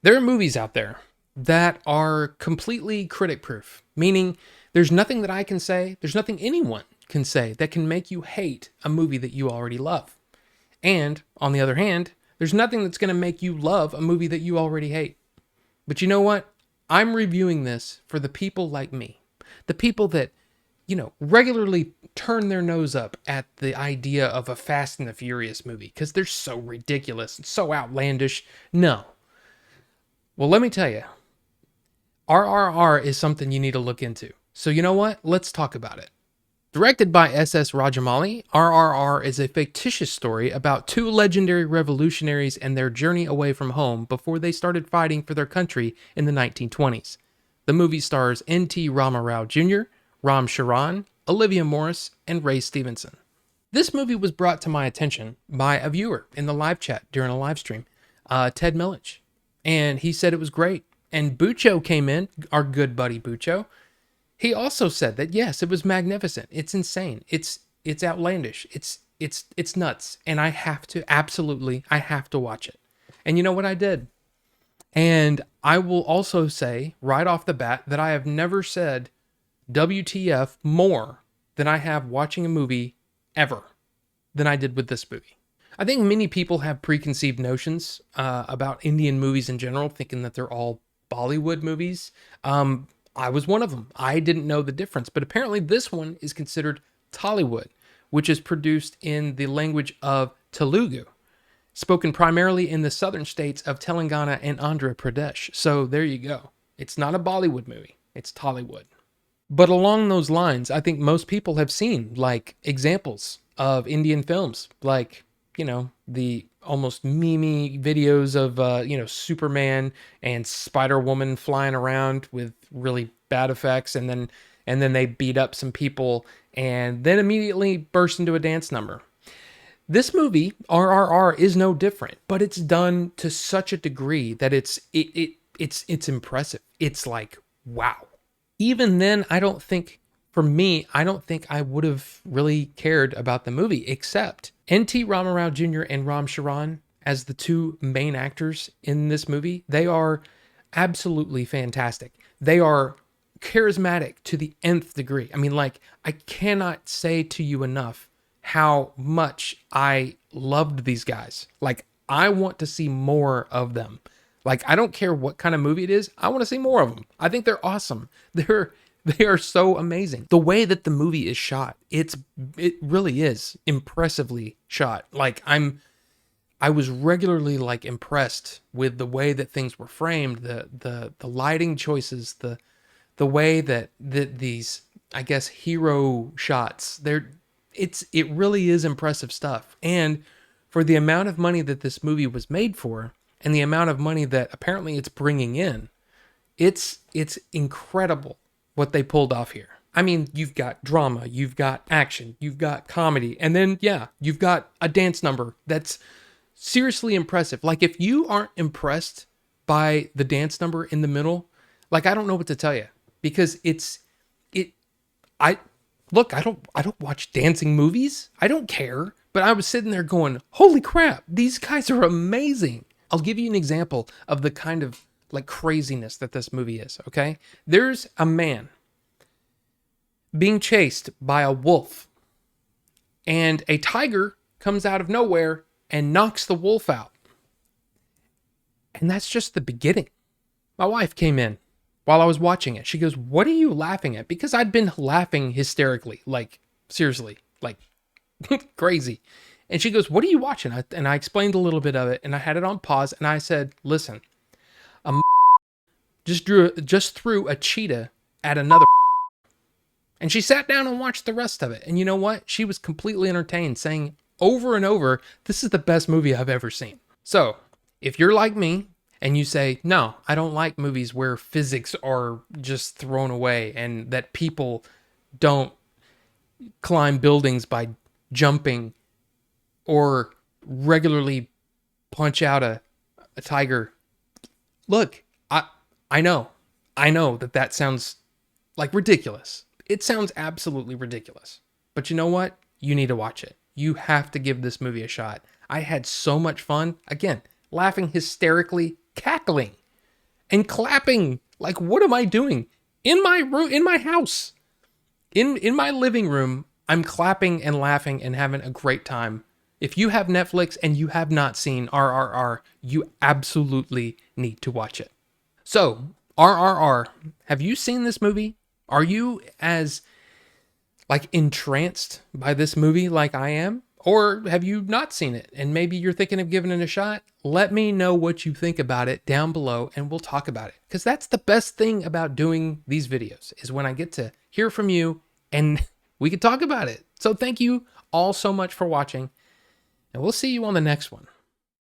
There are movies out there that are completely critic proof, meaning there's nothing that I can say, there's nothing anyone can say that can make you hate a movie that you already love. And on the other hand, there's nothing that's going to make you love a movie that you already hate. But you know what? I'm reviewing this for the people like me, the people that, regularly turn their nose up at the idea of a Fast and the Furious movie because they're so ridiculous and so outlandish. No. Well, let me tell you, RRR is something you need to look into. So you know what? Let's talk about it. Directed by SS Rajamouli, RRR is a fictitious story about two legendary revolutionaries and their journey away from home before they started fighting for their country in the 1920s. The movie stars N.T. Rama Rao Jr., Charan, Olivia Morris, and Ray Stevenson. This movie was brought to my attention by a viewer in the live chat during a live stream, Ted Millich, and he said it was great. And Bucho came in, our good buddy Bucho. He also said that yes, it was magnificent. It's insane. It's outlandish. It's nuts. And I have to watch it. And you know what I did? And I will also say right off the bat that I have never said WTF more than I have watching a movie ever than I did with this movie. I think many people have preconceived notions about Indian movies in general, thinking that they're all Bollywood movies. I was one of them. I didn't know the difference, but apparently this one is considered Tollywood, which is produced in the language of Telugu, spoken primarily in the southern states of Telangana and Andhra Pradesh. So there you go. It's not a Bollywood movie. It's Tollywood. But along those lines, I think most people have seen like examples of Indian films, like, the almost meme videos of, Superman and Spider-Woman flying around with really bad effects. And then they beat up some people and then immediately burst into a dance number. This movie, RRR, is no different, but it's done to such a degree that it's impressive. It's like, wow. Even then, I don't think I would have really cared about the movie, except N.T. Rama Rao Jr. and Ram Charan as the two main actors in this movie. They are absolutely fantastic. They are charismatic to the nth degree. I mean, like, I cannot say to you enough how much I loved these guys. Like, I want to see more of them. Like, I don't care what kind of movie it is. I want to see more of them. I think they're awesome. They are so amazing. The way that the movie is shot, it really is impressively shot. Like, I was regularly like impressed with the way that things were framed, the lighting choices, the way that these, I guess, hero shots. It really is impressive stuff. And for the amount of money that this movie was made for, and the amount of money that apparently it's bringing in, it's incredible what they pulled off here. I mean, you've got drama, you've got action, you've got comedy, and then, you've got a dance number that's seriously impressive. Like, if you aren't impressed by the dance number in the middle, like, I don't know what to tell you, because I don't watch dancing movies. I don't care, but I was sitting there going, holy crap, these guys are amazing. I'll give you an example of the kind of like craziness that this movie is, okay? There's a man being chased by a wolf, and a tiger comes out of nowhere and knocks the wolf out. And that's just the beginning. My wife came in while I was watching it. She goes, "What are you laughing at?" Because I'd been laughing hysterically, like seriously, like crazy. And she goes, "What are you watching?" And I explained a little bit of it, and I had it on pause, and I said, "Listen, a just threw a cheetah at another." And she sat down and watched the rest of it. And you know what? She was completely entertained, saying over and over, "This is the best movie I've ever seen." So, if you're like me and you say, "No, I don't like movies where physics are just thrown away and that people don't climb buildings by jumping or regularly punch out a tiger," look, I know that sounds like ridiculous. It sounds absolutely ridiculous. But you know what? You need to watch it. You have to give this movie a shot. I had so much fun. Again, laughing hysterically, cackling and clapping. Like, what am I doing? In my room, in my house, in my living room, I'm clapping and laughing and having a great time. If you have Netflix and you have not seen RRR, you absolutely need to watch it. So, RRR, have you seen this movie? Are you as like entranced by this movie like I am? Or have you not seen it and maybe you're thinking of giving it a shot? Let me know what you think about it down below and we'll talk about it. Because that's the best thing about doing these videos is when I get to hear from you and we can talk about it. So thank you all so much for watching and we'll see you on the next one.